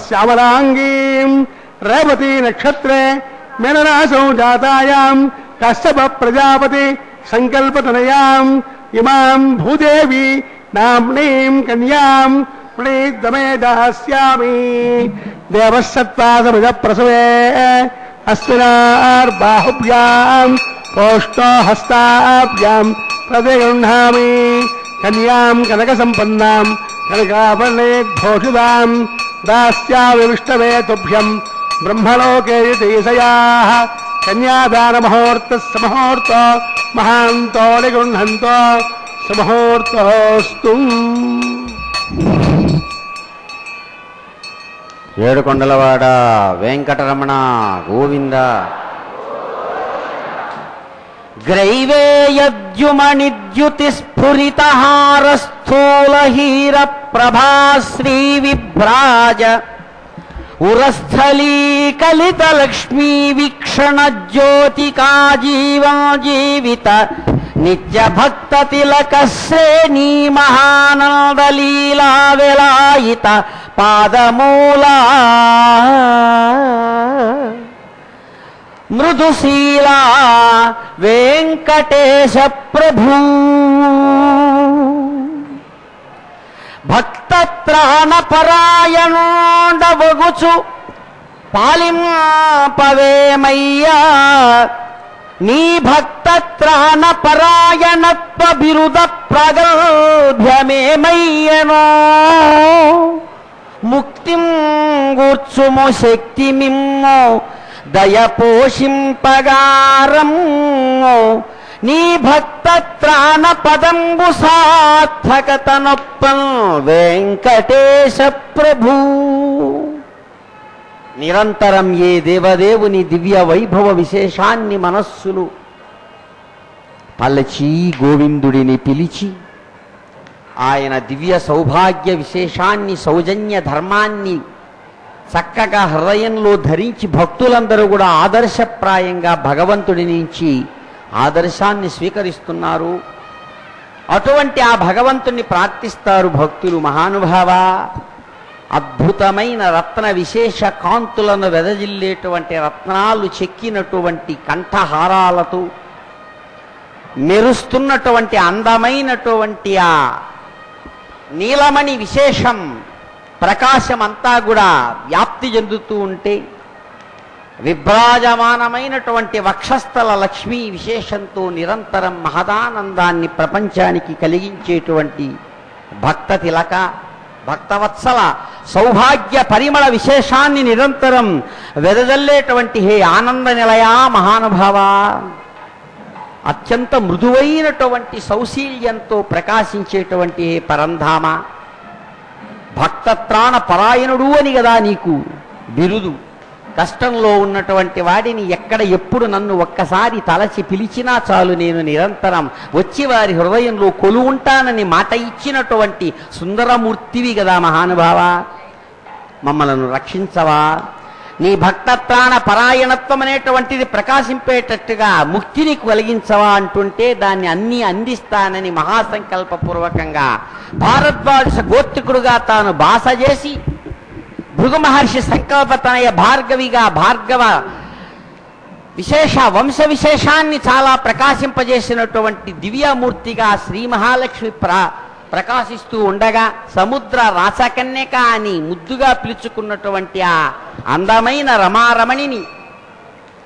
శ్యామలాంగీం రేవతీ నక్షత్రే మేనరాసౌ జాతాయాం కశ్యప ప్రజాపతి సంకల్పతనయాం ఇమాం భూదేవి నామ్నీం కన్యాం ప్రణీతమే దాస్యామి దేవసత్వాసమజ ప్రసవే అస్మినార్బాహుభ్యాం కోష్టో హస్తాభ్యాం ప్రతిగృహ్ణామి కన్యాం కనక సంపన్నాం కనకాభరణేద్భూషితాం దాస్యామి విష్ణవే తుభ్యం బ్రహ్మలోకే యతీశయాః కన్యాదాన ముహూర్త సమహూర్త మహాంతో నిగృహంతో సమహూర్తోస్తు. ఏడుకొండలవాడ వెంకటరమణ గోవింద. గ్రైవేయద్యుమణిద్యుతి స్ఫురితహార స్థూల హీర ప్రభాశ్రీ విభ్రాజ ఉరస్థలీ కలిత లక్ష్మీ వీక్షణ జ్యోతికా జీవిత నిత్య భక్త తిలక శ్రేణీ మహానందలీలా విలాయిత పాదమూలా మృదుశీలా వెంకటేశ ప్రభూ భక్తత్రాణపరాయణోండవగుచు పాలింపవేమయ్యా నీ భక్తత్రాణపరాయణత్వ బిరుద ప్రగల్భ్యమేమయ్యనో ముక్తిం గూర్చుము శక్తి మిమ్మో దయపోషింపగారము నీ భక్తత్రాణ పదంబు సార్థకతనొప్పం వెంకటేశ ప్రభూ. నిరంతరం ఏ దేవదేవుని దివ్య వైభవ విశేషాన్ని మనస్సులు పలచి గోవిందుడిని పిలిచి ఆయన దివ్య సౌభాగ్య విశేషాన్ని సౌజన్య ధర్మాన్ని చక్కగా హృదయంలో ధరించి భక్తులందరూ కూడా ఆదర్శప్రాయంగా భగవంతుడి నుంచి ఆదర్శాన్ని స్వీకరిస్తున్నారు. అటువంటి ఆ భగవంతుణ్ణి ప్రార్థిస్తారు భక్తులు. మహానుభావ, అద్భుతమైన రత్న విశేష కాంతులను వెదజిల్లేటువంటి రత్నాలు చెక్కినటువంటి కంఠహారాలతో మెరుస్తున్నటువంటి అందమైనటువంటి ఆ నీలమణి విశేషం ప్రకాశం అంతా కూడా వ్యాప్తి చెందుతూ ఉంటే విభ్రాజమానమైనటువంటి వక్షస్థల లక్ష్మీ విశేషంతో నిరంతరం మహదానందాన్ని ప్రపంచానికి కలిగించేటువంటి భక్త తిలక భక్తవత్సల సౌభాగ్య పరిమళ విశేషాన్ని నిరంతరం వెదజల్లేటువంటి హే ఆనంద నిలయా మహానుభావ, అత్యంత మృదువైనటువంటి సౌశీల్యంతో ప్రకాశించేటువంటి హే పరంధామ, భక్తత్రాణ పరాయణుడు అని కదా నీకు బిరుదు. కష్టంలో ఉన్నటువంటి వాడిని ఎక్కడ ఎప్పుడు నన్ను ఒక్కసారి తలచి పిలిచినా చాలు, నేను నిరంతరం వచ్చి వారి హృదయంలో కొలువుంటానని మాట ఇచ్చినటువంటి సుందరమూర్తివి కదా మహానుభావ. మమ్మలను రక్షించవా, నీ భక్తత్రాణ పరాయణత్వం అనేటువంటిది ప్రకాశింపేటట్టుగా ముక్తిని కలిగించవా అంటుంటే దాన్ని అన్నీ అందిస్తానని మహాసంకల్పపూర్వకంగా భారద్వాజ గోత్రికుడుగా తాను బాస చేసి భృగు మహర్షి సంకల్పతనయ భార్గవిగా భార్గవ వంశ విశేషాన్ని చాలా ప్రకాశింపజేసినటువంటి దివ్యమూర్తిగా శ్రీ మహాలక్ష్మి ప్రకాశిస్తూ ఉండగా సముద్ర రాసకన్యక అని ముద్దుగా పిలుచుకున్నటువంటి ఆ అందమైన రమారమణిని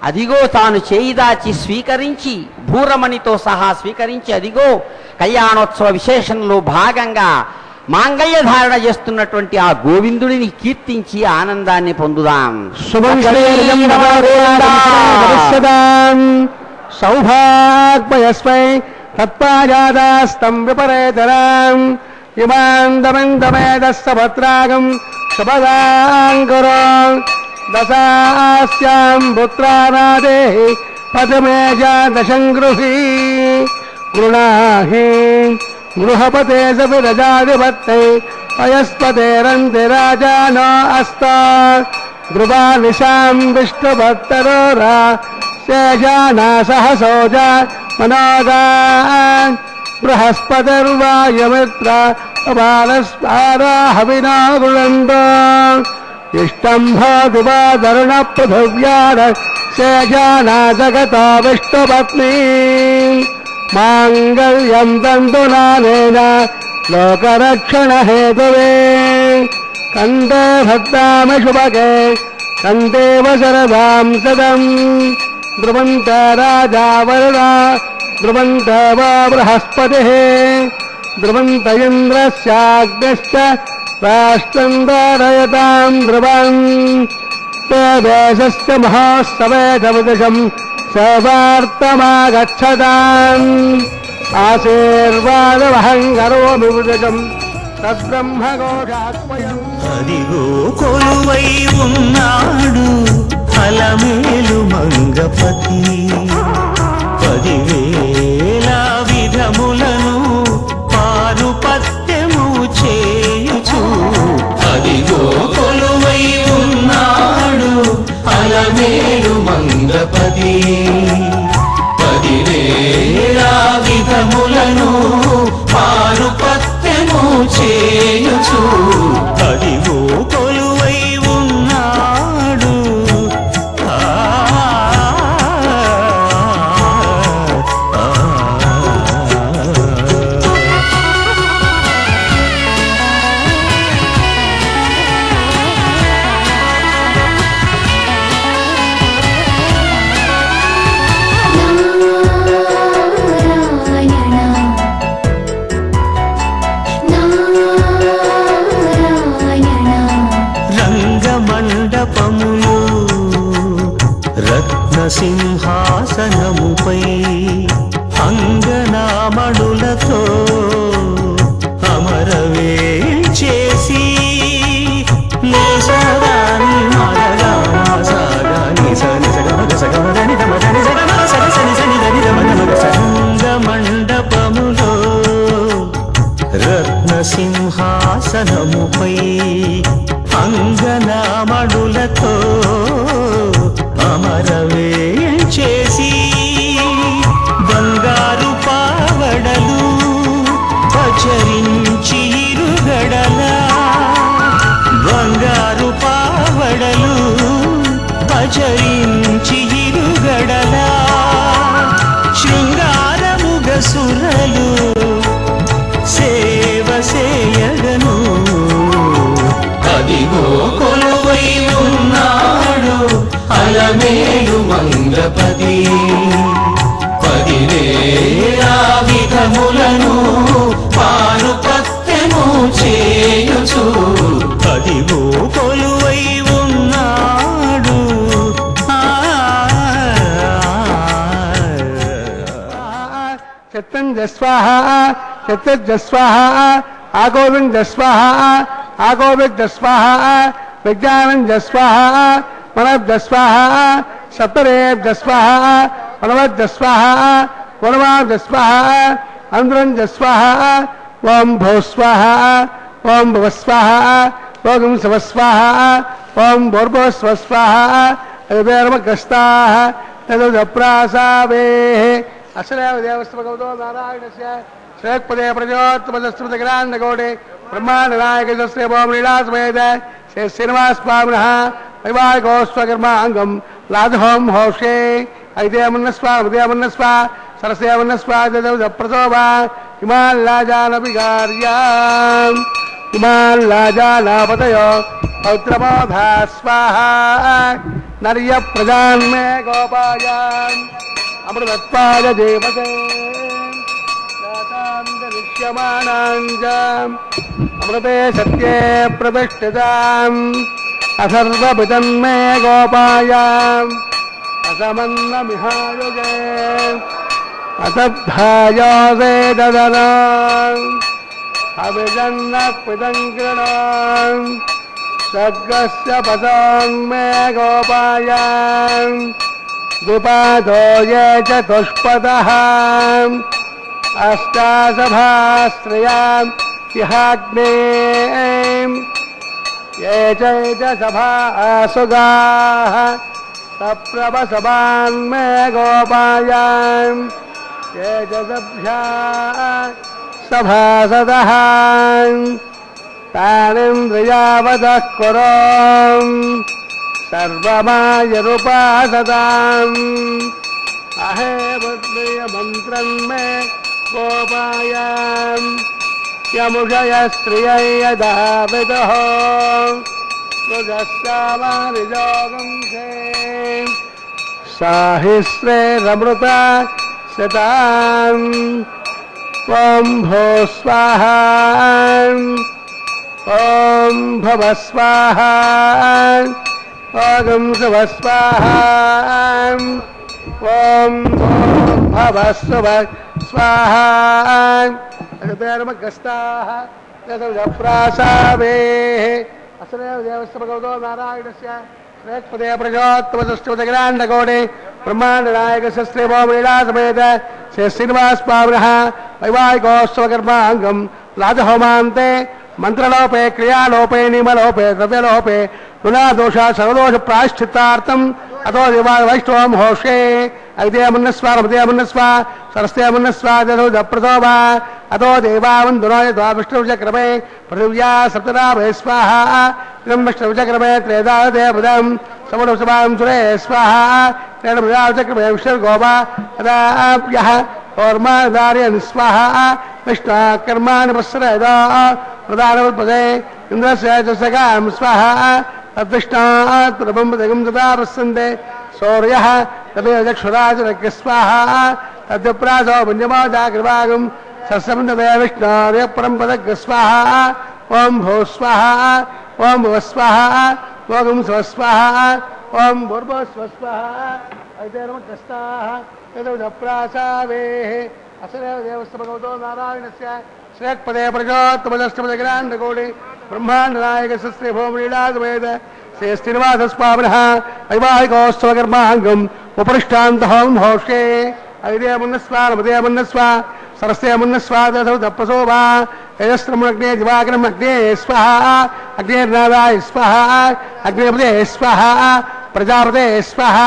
అదిగో తాను చేయిదాచి స్వీకరించి భూరమణితో సహా స్వీకరించి అదిగో కళ్యాణోత్సవ విశేషంలో భాగంగా మాంగళ్య ధారణ చేస్తున్నటువంటి ఆ గోవిందుడిని కీర్తించి ఆనందాన్ని పొందుదాం. సౌభాగ్యస్మై తత్పాజాదాస్తం విపరేతరాం ఇమాందమందమేదస్సభద్రాగం శుభదాంకురం దశాస్యాం పుత్రానాదేహి పదమేజా దశం గృహీ గృణాహి గృహపతే సవిరజాధిపత్తే పయస్పతేరంతి రాజానో అస్తా గృహానిశాం విష్ణుభక్తరోరా శేషానా సహసోజ మనోదాన్ బృహస్పతిర్వాయుమిత్ర బాలస్పారాహవినా గృణంతో ఇష్టం భోతి వా తరుణ పృథివ్యార శేషానా జగతో విష్ణుపత్నీ మాంగళ్యం తంతునానేన లోకరక్షణ హేతువే కంటే భక్తామి శుభకే కంటేవ శరదాం సదం ధ్రువంత రాజా వరుణా ధ్రువంత వా బృహస్పతిః ధ్రువంత ఇంద్రస్యాగ్నిశ్చ రాష్ట్రం ధారయతాం ధ్రువం దేశస్య మహోత్సవే చవిదశం సవార్తమాగచ్చతాం ఆశీర్వాదమహం కరోమి విదజం తద్బ్రహ్మఘోషాత్మయం. అదిగో కొలువై ఉన్నాడు అలమేలు మంగపతి 10,000 విధములను పారుపత్యము చేయుచు. అదిగో కొలువై ఉన్నాడు అలమేలు మంగపతి 10,000 విధములను పారుపత్యము చేయుచు. అదిగో కొలువై ఉన్నాడు రంగమండపములు రత్నసింహాసనముపై అంగనామణులతో అమరవే చేసి లేసరాని మరగామాసాగాని సగమదని దమదని సగమ సగసని సని దని దమదమగ సంగమండపములో రత్నసింహాసనముపై అంగనామణులతో అమరవే చేసి బంగారు పావడలు పచరించి ఇరుగడల బంగారు పావడలు పచరించి ఇరుగడల శృంగారముగ సురలు సేవ సేయగను. అదిగో కొలువై ఉన్నాడు అలమేలు మంగపతి 10,000 విధములను పారుపత్యము చేయుచు. అదిగో కొలువై ఉన్నాడు చిత్తం జస్వాహ చిత్తజస్వాహ ఆగోవింద స్వాహ ఆగోవిద్ద స్వాహ విజ్ఞానం స్వాహ మనబ్జస్వాహ సప్తరేభ్య స్వాహ మనవద్య స్వాహ పూర్వాభ్య స్వాహ అంధ్రం స్వాహ ఓం భూస్వాహ ఓం భువస్వాహ ఓం శివస్వాహ ఓం భూర్భువస్వాహ అభిర్మగ్రస్తాః తదుప్రాసావే అసలేవ దేవస్య భగవతో నారాయణస్య శ్రేక్పదే ప్రజోత్తమదస్మృతగ్రాండగౌడే బ్రహ్మాండ నాయక శ్రీ ఓం లీలాసమేత శ్రీనివాసస్వామినః వైవాహికోస్వకర్మాంగం లాధోం హోషే ఐదేమన్నస్వ ఉదయమన్నస్వ సరసేమన్నస్వ ప్రసోభా హిమాల్లాజానవిగార్యాం హిమాల్లాజానాపతయో పౌత్రమోధా స్వాహా నర్య ప్రజాన్మే గోపాయాం అమృతత్వాయ దేవతే దృశ్యమానాంజాం అమృతే సత్యే ప్రతిష్ఠితాం అసర్వపితన్మే గోపాయాం అసమన్నమిహాయుజే అసద్ధాయోసే దదనాం అవిజన్న పితంకృణాం సర్గస్య పదాన్మే గోపాయాం ద్విపాదో యే చతుష్పదః అష్టాసభాశ్రయాం ఇహాగ్నే ये चैत सभासुगाः सप्रभसभान्मे गोपायां ये च सभ्या सभासदः तानिन्द्रियावतः कुरोम् सर्वमायरुपासताम् अहे बुद्धियमन्त्रन्मे गोपायाम् यमुषय श्रियै यदा विदुः मृगस्यामारिजोगंसे साहिस्रे रमृता शताम् ॐ भो स्वाहा ॐ भव स्वाहा ॐ शुभ स्वाहा ॐ भव शुभ स्वाहा धर्मग्रस्ताः यथप्रासावेः असरेव देवस्य भगवतो नारायणस्य श्रेष्ठपदे प्रजोत्तमदृष्टपदग्राण्डकोटे ब्रह्माण्डनायकस्य श्रीभोमलीलासमेत श्री श्रीनिवासस्वामिनः वैवाहिकोत्सवकर्माङ्गं लाजहोमान्ते मन्त्रलोपे क्रियालोपे नियमलोपे द्रव्यलोपे गुणादोषा सर्वदोष प्रायश्चित्तार्थम् अतो देवा वैष्णवं होषे ऐदेमन्नस्वा नमदेमन्नस्वा सरस्तेमन्नस्वा दधोदप्रसोभा अतो देवावन्दुनाय द्वाविष्णुचक्रमे पृथिव्या सप्तनाभे स्वाहा विष्णुचक्रमे त्रेदादेवदं समनुसभां सुरे स्वाहा त्रेणमुचक्रमे विष्णुर्गोपा अदाभ्यः ओर्मादार्यन् स्वाहा विष्णा कर्माणि पश्रयदा प्रदानवल्पदे इन्द्रस्य सगां स्वाहा तद्विष्णात् प्रबम्बदगं तदा प्रसन्ते सौर्यः तदेवचक्षुराजनज्ञ स्वाहा तद्विप्रासो पुण्यमादाकृभागं सस्यमन्ददे विष्णार्य परं पदज्ञ स्वाहा ॐ भो स्वाहा ॐ भुव स्वाहा ॐ स्व स्वाहा ॐ भूर्भुवः स्वः स्वाहा ऐतेर्मकस्ताः यदप्रासावेः असरेव देवस्य भगवतो नारायणस्य श्रेष्ठपदे प्रजोत्तमदष्टपदग्राण्डकोटे ब्रह्माण्डनायकस्य श्रीभोमलीलासमेत श्री श्रीनिवासस्वामिनः वैवाहिकोत्सवकर्माङ्गम् उपरिष्टान्तहों होषे ऐदेमन्नस्वा नमदेमन्नस्वा सरस्तेमन्नस्वा दधोदप्रसोभा यजस्त्रमग्ने दिवाकरमग्ने स्वाहा अग्नेर्नादाय स्वाहा अग्नेपदे स्वाहा प्रजापते स्वाहा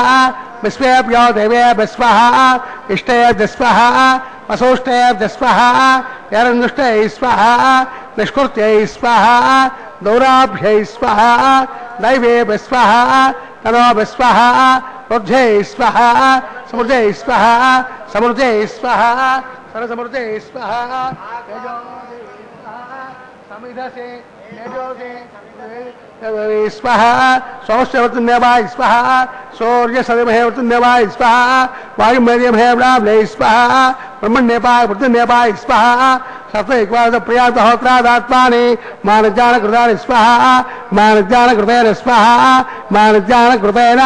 विश्वेभ्यो देवेभ्यः स्वाहा इष्टेभ्यः स्वाहा वसोष्टेभ्यः स्वाहा यरन्नुष्टैः स्वाहा निष्कृत्यै स्वाहा दौराभ्यै स्वाहा दैवेभ्यः स्वाहा तनोभ्यः स्वाहा ऊर्ध्वे स्वाहा समृद्धे स्वाहा समृद्धे स्वाहा सरसमृद्धे स्वाहा समिधसे स्वाहा सौष्ठवर्तन्यवाय स्वाहा सौर्य सदमहे वर्तन्यवाय स्वाहा वायुमयमहे ब्राह्मणे स्वाहा ब्रह्मण्यपाय वर्तन्यवाय स्वाहा सत्वैक्वाद प्रियातहोत्रादात्माने मानज्ञानकृतानि स्वाहा मानज्ञानकृतेन स्वाहा मानज्ञानकृतेन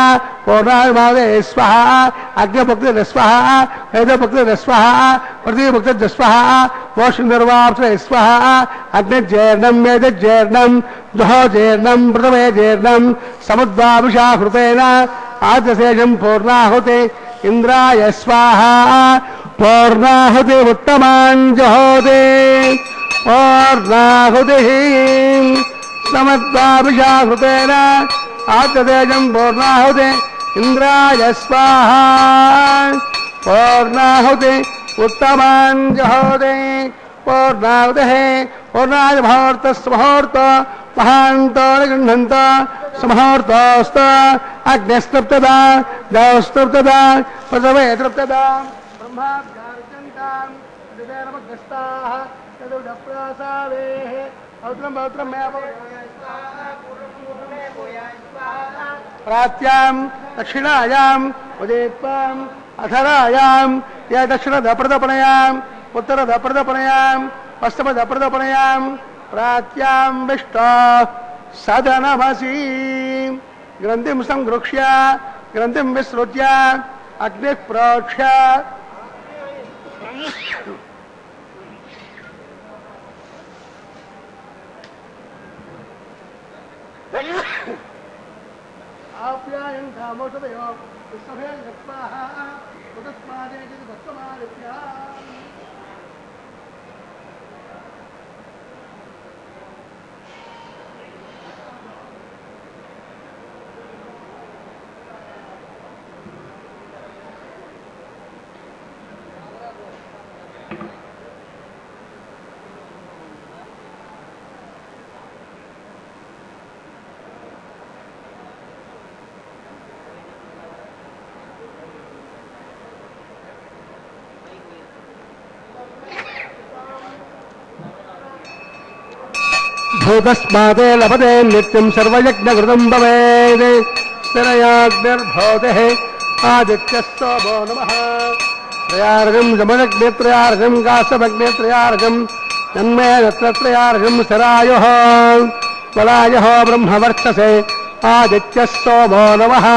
पूर्णाभिमादे स्वाहा अग्निभक्तिर्न स्वाहा वेदभक्तिर्न स्वाहा पृथ्वीभक्तिर्न स्वाहा वोषनिर्वाप्ते स्वाहा अग्निज्येर्णं मेदज्येर्णं दुहोजेर्णं प्रथमे जीर्णं समुद्वाभिषाकृतेन आद्यशेषं पूर्णाहुते इंद्राय स्वाहा पूर्णाहुति उत्तमाञ्जहोते पूर्णाहुतिः समद्वाभिषाकृतेन आद्यशेषं पूर्णाहुते इंद्राय स्वाहा पूर्णाहुति उत्तमाञ्जहोते पूर्णाहुतिः పూర్ణాయ ముహూర్త ముహూర్త మహాంతో గృహంత సమహూర్తోస్త అగ్నిస్తృప్తద దేవస్తృప్తద ప్రసవే తృప్తద బ్రహ్మాభ్యార్చంతాం దివేరమగ్రస్తాః తదుడప్రాసావేః పవిత్రం పవిత్రం మే ప్రాత్యాం దక్షిణాయాం ఉదయత్వాం అధరాయాం యా దక్షిణద ప్రదపణయాం ఉత్తರದ ప్రదపణయాం పశ్చిమద ప్రదపణయాం ప్రాత్యాం విష్టో సదనమసి గ్రంథిం సంగృక్ష్య గ్రంథిం విసృజ్య అగ్ని ప్రోక్ష్య ఆప్యాయం కామోషదయో విశ్వభే గత్వాః ఉదస్మాదేతి దత్తమాదిత్య భూతస్మాదే లభతే నిత్యం సర్వయజ్ఞకృతం భవేద్ స్థిరయాగ్నిర్భవతే ఆదిత్యः సోమో నమః త్రయార్ఘం జమదగ్నిత్రయార్ఘం కాశమగ్నిత్రయార్ఘం జన్మే రత్నత్రయార్ఘం శరాయుః బలాయుః బ్రహ్మవర్చసే ఆదిత్యः సోమో నమః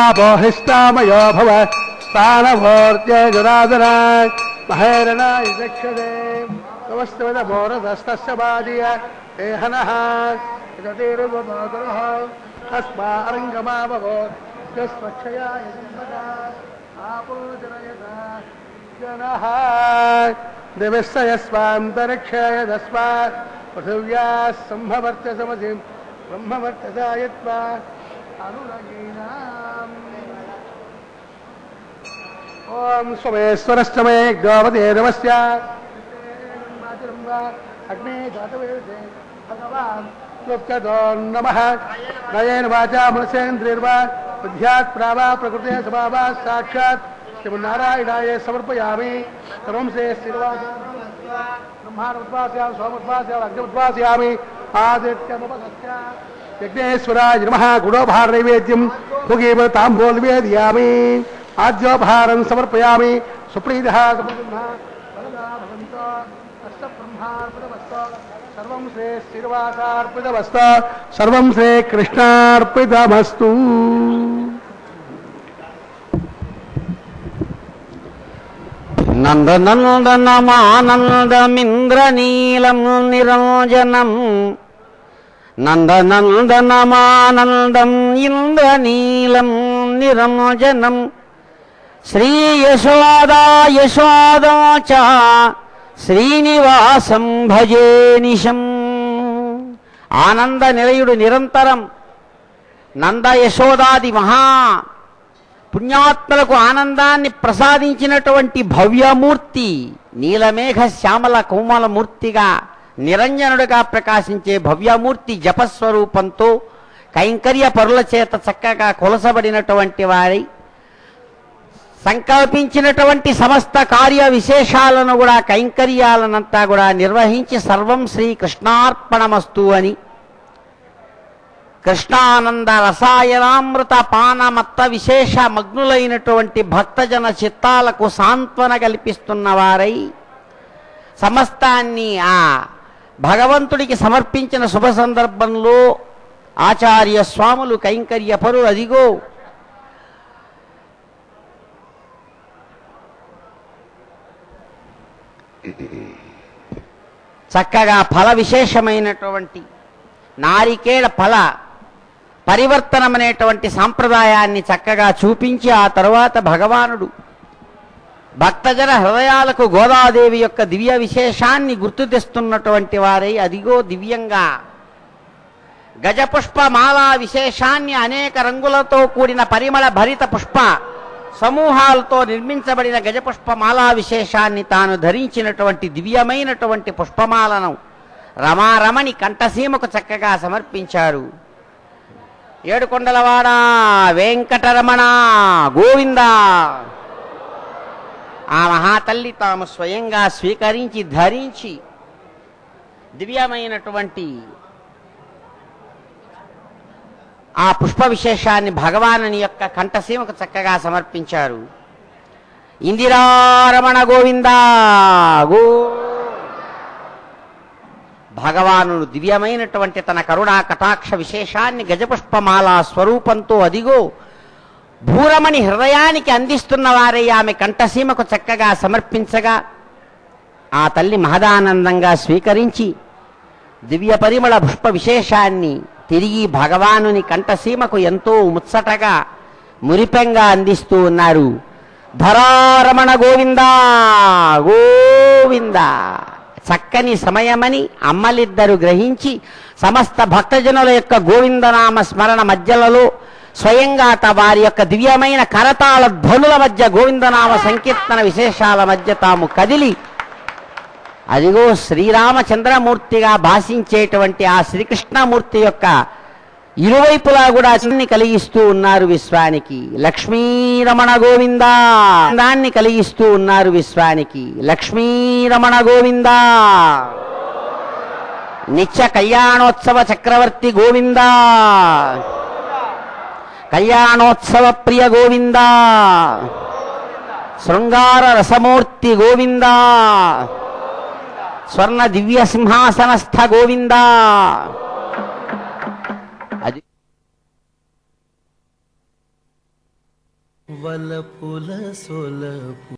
ఆపోహిష్టామయో భవ స్థానభోర్త్యజురాధర మహేరణాయ దక్షదే నమస్తమోరదస్తస్య బాధియ ఏహనః యతీరువమాతరః తస్మారంగమావో యస్వక్షయాయ జన్మదా ఆపోజనయత జనః దివస్సయస్వాంతరిక్షాయ తస్మాత్ పృథివ్యాः సంభవర్త్య సమసిం బ్రహ్మవర్తసాయత్వా అనురగీణాం ఓం స్వమేశ్వరశ్చమే గోవతే నమస్య అగ్నే జాతవేదే భగవాన్ లోక్యదో నమః నయేన వాచా మనసేంద్రియర్వా బుద్ధ్యాత్ ప్రావా ప్రకృతే స్వభావా సాక్షాత్ శ్రీమన్నారాయణాయ సమర్పయామి సర్వం శ్రీర్వాచ బ్రహ్మానుద్వాస్యామి సోముద్వాస్యామి అగ్నిముద్వాస్యామి ఆదిత్యముపసస్య యజ్ఞేశ్వరాయ నమః గుడోపహార నైవేద్యం భుగీవ తాంబూలవేదయామి ఆద్యోపహారం సమర్పయామి సుప్రీతః సుప్రసిద్ధः వరదా భవంతో అష్టబ్రహ్మార్పితమస్తు సర్వం శ్రీ శ్రీనివాసార్పితమస్తు సర్వం శ్రీ కృష్ణార్పితమస్తు. నందనందనమానందమింద్రనీలం నిరంజనం నందనందనమానందం ఇంద్రనీలం నిరంజనం శ్రీ యశోదా యశోదా చ శ్రీనివాసం భజే నిశం. ఆనంద నిలయుడు నిరంతరం నంద యశోదాది మహా పుణ్యాత్మలకు ఆనందాన్ని ప్రసాదించినటువంటి భవ్యమూర్తి, నీలమేఘ శ్యామల కోమలమూర్తిగా నిరంజనుడిగా ప్రకాశించే భవ్యమూర్తి జపస్వరూపంతో కైంకర్య పరుల చేత చక్కగా కొలసబడినటువంటి వారి సంకల్పించినటువంటి సమస్త కార్య విశేషాలను కూడా కైంకర్యాలనంతా కూడా నిర్వహించి సర్వం శ్రీ కృష్ణార్పణమస్తు అని కృష్ణానంద రసాయనామృత పానమత్త విశేష మగ్నులైనటువంటి భక్తజన చిత్తాలకు సాంత్వన కల్పిస్తున్న వారై సమస్తాన్ని ఆ భగవంతుడికి సమర్పించిన శుభ సందర్భంలో ఆచార్య స్వాములు కైంకర్య పరులు అదిగో చక్కగా ఫల విశేషమైనటువంటి నారికేళ ఫల పరివర్తనమనేటువంటి సాంప్రదాయాన్ని చక్కగా చూపించి ఆ తరువాత భగవానుడు భక్తజన హృదయాలకు గోదాదేవి యొక్క దివ్య విశేషాన్ని గుర్తు తెస్తున్నటువంటి వారై అదిగో దివ్యంగా గజపుష్పమాలా విశేషాన్ని అనేక రంగులతో కూడిన పరిమళ భరిత పుష్ప సమూహాలతో నిర్మించబడిన గజపుష్పమాలా విశేషాన్ని తాను ధరించినటువంటి దివ్యమైనటువంటి పుష్పమాలను రమారమణి కంఠసీమకు చక్కగా సమర్పించారు. ఏడుకొండలవాడ వెంకటరమణ గోవింద. ఆ మహాతల్లి తాము స్వయంగా స్వీకరించి ధరించి దివ్యమైనటువంటి ఆ పుష్ప విశేషాన్ని భగవానుని యొక్క కంఠసీమకు చక్కగా సమర్పించారు. ఇందిరారమణ గోవింద గో. భగవాను దివ్యమైనటువంటి తన కరుణా కటాక్ష విశేషాన్ని గజపుష్పమాల స్వరూపంతో అదిగో భూరమణి హృదయానికి అందిస్తున్న వారే ఆమె కంఠసీమకు చక్కగా సమర్పించగా ఆ తల్లి మహదానందంగా స్వీకరించి దివ్య పరిమళ పుష్ప విశేషాన్ని తిరిగి భగవానుని కంఠసీమకు ఎంతో ముచ్చటగా మురిపెంగా అందిస్తూ ఉన్నారు. ధరారమణ గోవింద గోవింద. చక్కని సమయమని అమ్మలిద్దరు గ్రహించి సమస్త భక్తజనుల యొక్క గోవిందనామ స్మరణ మధ్యలలో స్వయంగా వారి యొక్క దివ్యమైన కరతాళ ధ్వనుల మధ్య గోవిందనామ సంకీర్తన విశేషాల మధ్య తాము కదిలి అదిగో శ్రీరామచంద్రమూర్తిగా భాషించేటువంటి ఆ శ్రీకృష్ణమూర్తి యొక్క ఇరువైపులా కూడా చిన్ని కలిగిస్తూ ఉన్నారు విశ్వానికి. లక్ష్మీరమణ గోవింద దాన్ని కలిగిస్తూ ఉన్నారు విశ్వానికి. లక్ష్మీరమణ గోవింద. నిత్య కళ్యాణోత్సవ చక్రవర్తి గోవింద. కళ్యాణోత్సవ ప్రియ గోవింద. శృంగార రసమూర్తి గోవింద. స్వర్ణ దివ్య సింహాసనస్థ గోవింద. అది వలపుల సొలపు